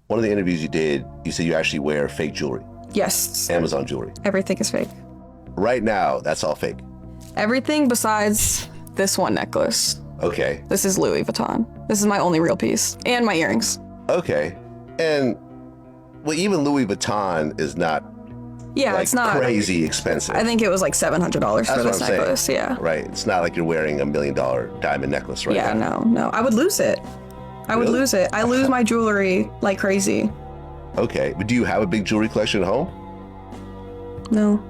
one of the interviews you did, you said you actually wear fake jewelry. Yes. Amazon jewelry. Everything is fake. Right now, that's all fake. Everything besides this one necklace. Okay. This is Louis Vuitton. This is my only real piece. And my earrings. Okay. And well, even Louis Vuitton is not it's not crazy expensive. I think it was like $700 for this necklace. Saying. Yeah. Right. It's not like you're wearing $1 million diamond necklace right now. No. I would lose it. I would lose it. I lose my jewelry like crazy. Okay. But do you have a big jewelry collection at home? No.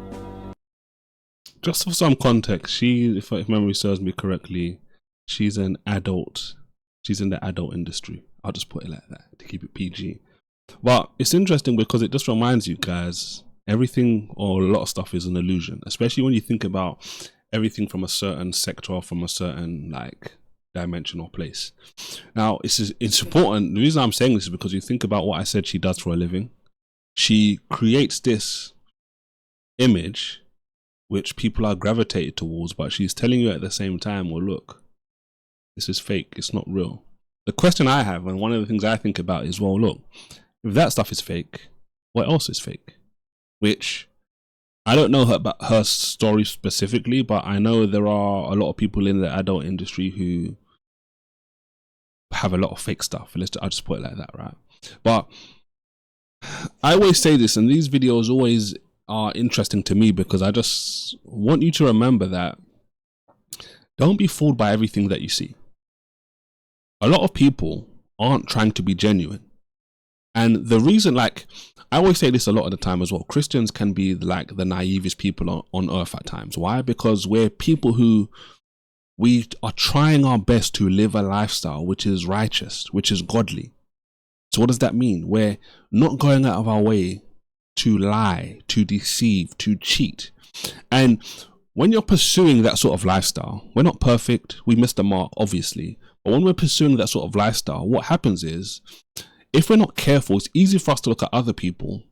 Just for some context, she, if memory serves me correctly, she's an adult. She's in the adult industry. I'll just put it like that to keep it PG. But it's interesting because it just reminds you guys, everything or a lot of stuff is an illusion, especially when you think about everything from a certain sector, from a certain like dimension or place. Now, it's important. The reason I'm saying this is because you think about what I said she does for a living. She creates this image which people are gravitated towards, but she's telling you at the same time, well, look, this is fake. It's not real. The question I have, and one of the things I think about is, well, look, if that stuff is fake, what else is fake? Which I don't know about her story specifically, but I know there are a lot of people in the adult industry who have a lot of fake stuff. I'll just put it like that, right? But I always say this, and these videos always are interesting to me because I just want you to remember that don't be fooled by everything that you see. A lot of people aren't trying to be genuine. And the reason, like, I always say this a lot of the time as well, Christians can be like the naivest people on earth at times. Why? Because we're people who we are trying our best to live a lifestyle which is righteous, which is godly. So what does that mean? We're not going out of our way to lie, to deceive, to cheat. And when you're pursuing that sort of lifestyle, we're not perfect, we missed the mark, obviously. But when we're pursuing that sort of lifestyle, what happens is, if we're not careful, it's easy for us to look at other people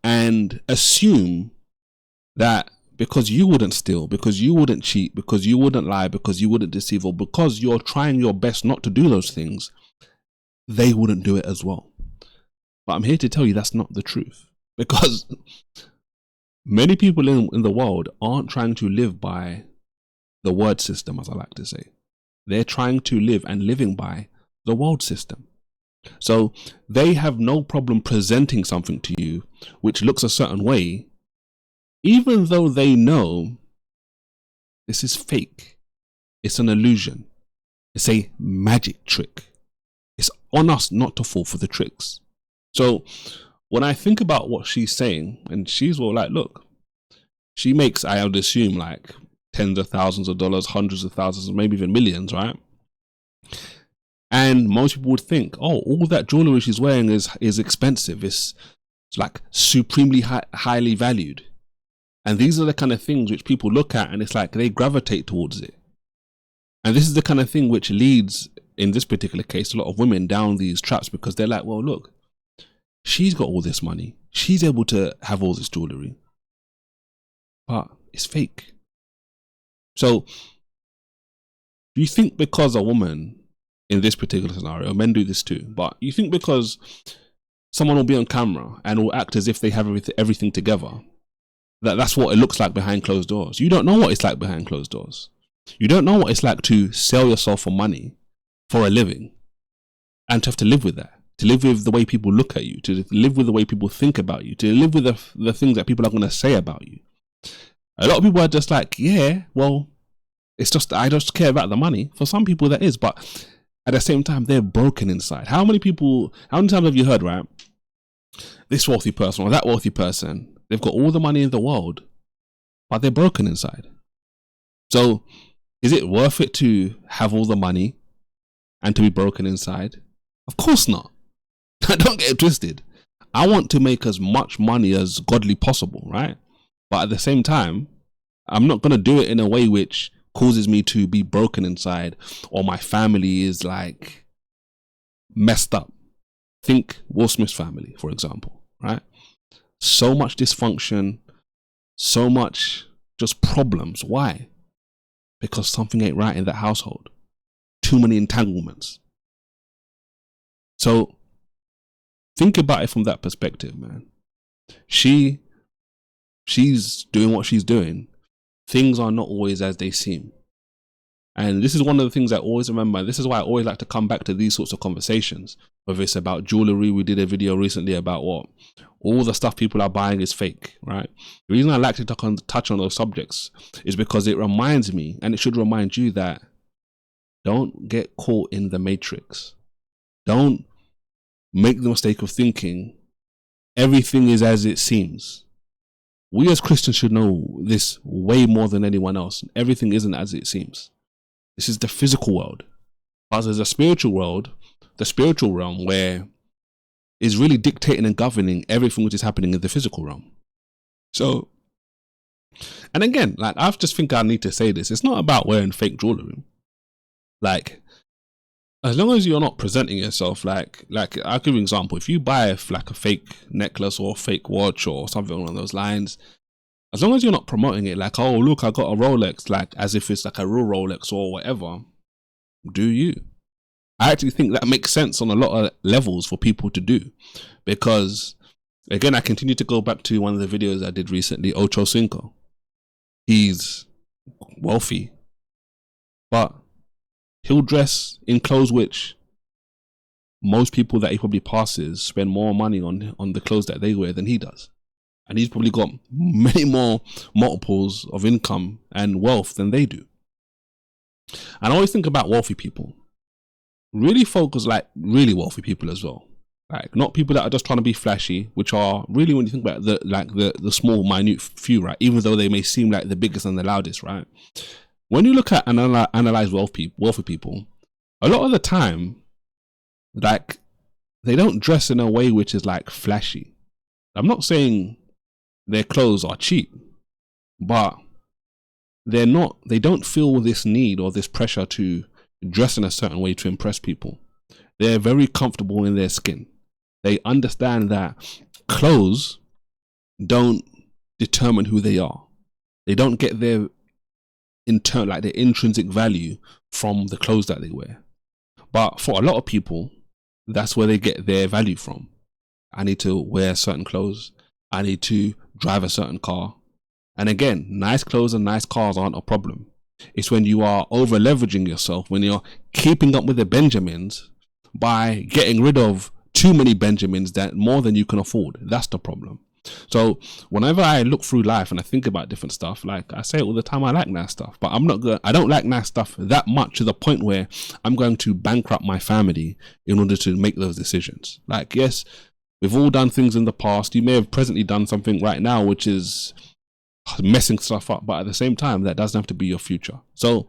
and assume that because you wouldn't steal, because you wouldn't cheat, because you wouldn't lie, because you wouldn't deceive, or because you're trying your best not to do those things, they wouldn't do it as well. But I'm here to tell you that's not the truth. Because many people in the world aren't trying to live by the word system, as I like to say. They're trying to live and living by the world system. So they have no problem presenting something to you which looks a certain way, even though they know this is fake. It's an illusion. It's a magic trick. It's on us not to fall for the tricks. So when I think about what she's saying, and she's well, like, look, she makes, I would assume, like tens of thousands of dollars, hundreds of thousands, maybe even millions, right? And most people would think, oh, all that jewelry she's wearing is expensive. It's like supremely highly valued. And these are the kind of things which people look at and it's like they gravitate towards it. And this is the kind of thing which leads, in this particular case, a lot of women down these traps because they're like, well, look, she's got all this money. She's able to have all this jewelry. But it's fake. So, do you think because a woman, in this particular scenario, men do this too, but you think because someone will be on camera and will act as if they have everything together, that's what it looks like behind closed doors? You don't know what it's like behind closed doors. You don't know what it's like to sell yourself for money, for a living, and to have to live with that. To live with the way people look at you, to live with the way people think about you, to live with the things that people are going to say about you. A lot of people are just like, yeah, well, it's just, I just care about the money. For some people that is, but at the same time, they're broken inside. How many times have you heard, right? This wealthy person or that wealthy person, they've got all the money in the world, but they're broken inside. So is it worth it to have all the money and to be broken inside? Of course not. Don't get it twisted. I want to make as much money as godly possible, right? But at the same time, I'm not going to do it in a way which causes me to be broken inside or my family is like messed up. Think Will Smith's family, for example, right? So much dysfunction, so much just problems. Why? Because something ain't right in that household. Too many entanglements. So think about it from that perspective, man. She's doing what she's doing. Things are not always as they seem. And this is one of the things I always remember. This is why I always like to come back to these sorts of conversations. Whether it's about jewellery, we did a video recently about what all the stuff people are buying is fake, right? The reason I like to touch on those subjects is because it reminds me, and it should remind you, that don't get caught in the matrix. Don't make the mistake of thinking everything is as it seems. We as Christians should know this way more than anyone else. Everything isn't as it seems. This is the physical world. But there's a spiritual world, the spiritual realm, where is really dictating and governing everything which is happening in the physical realm. So, and again, like, I just think I need to say this. It's not about wearing fake jewelry. Like, as long as you're not presenting yourself like I'll give you an example. If you buy like a fake necklace or a fake watch or something along those lines, as long as you're not promoting it like, oh look, I got a Rolex, like as if it's like a real Rolex or whatever, do you? I actually think that makes sense on a lot of levels for people to do, because again, I continue to go back to one of the videos I did recently, Ocho Cinco. He's wealthy, but he'll dress in clothes which most people that he probably passes spend more money on the clothes that they wear than he does. And he's probably got many more multiples of income and wealth than they do. And I always think about wealthy people. Really focus, like really wealthy people as well. Like not people that are just trying to be flashy, which are really, when you think about the small, minute few, right? Even though they may seem like the biggest and the loudest, right? When you look at and analyze wealthy people, a lot of the time, like, they don't dress in a way which is like flashy. I'm not saying their clothes are cheap, but they don't feel this need or this pressure to dress in a certain way to impress people. They're very comfortable in their skin. They understand that clothes don't determine who they are. They don't get their their intrinsic value from the clothes that they wear. But for a lot of people, that's where they get their value from. I need to wear certain clothes. I need to drive a certain car. And again, nice clothes and nice cars aren't a problem. It's when you are over leveraging yourself, when you're keeping up with the Benjamins by getting rid of too many Benjamins, that more than you can afford. That's the problem. So whenever I look through life and I think about different stuff, like I say all the time, I like nice stuff, but I don't like nice stuff that much to the point where I'm going to bankrupt my family in order to make those decisions. Like, yes, we've all done things in the past. You may have presently done something right now which is messing stuff up, but at the same time, that doesn't have to be your future. So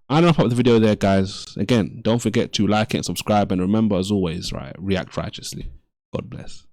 I'm gonna put the video there, guys. Again, don't forget to like it and subscribe, and remember, as always, right, react righteously. God bless.